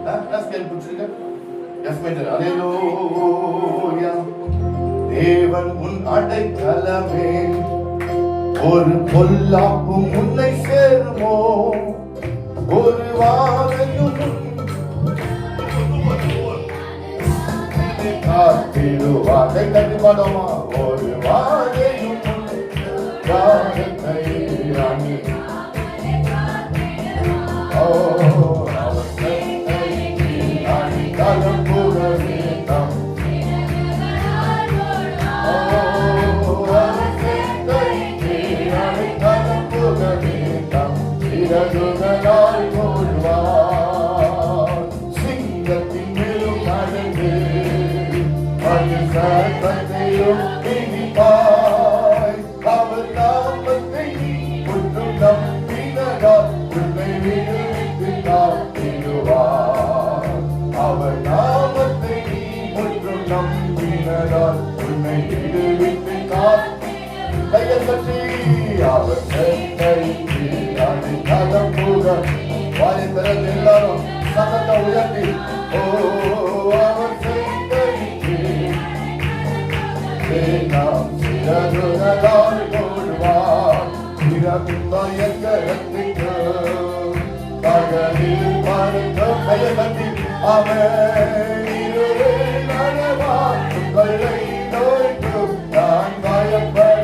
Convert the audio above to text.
Scale பிடிச்சிருக்க F major. அல்லேலூயா. தேவன் உன் அடைக்கலமே, ஒரு பொல்லாப்பும் உன்னை சேருமோ, ஒரு வாதையும் காத்திடுவாதை கட்டி பாடமா, ஒரு வாதையும் காலத்தை அணி. ஓ அவத்தை அணி காலம் கூட வேண்டாம். இரவுகளாய் ஓடுவார், சிங்கத்தின் மேலும் நடந்து மனுஷத்தையும் பிடிப்பாய். அவர் நாமத்தை ஒன்றும் நம்பினதால் உன்னை விடுவித்து காத்திடுவார். அவர் நாமத்தை ஒன்றும் நம்பினதால் உன்னை விடுவித்து கையில் கட்டி அவர் அடைக்கலம் கூட. வாயை திறந்து எல்லாரும் சத்தத்தை உயர்த்தி ஓ அவர் நாம் சிறகுகளால் போடுவார். பயங்கரத்துக்கு பகலில் மறைந்த பயகத்தி அவன் நடவார். நோய்க்கு நான் பயப்பட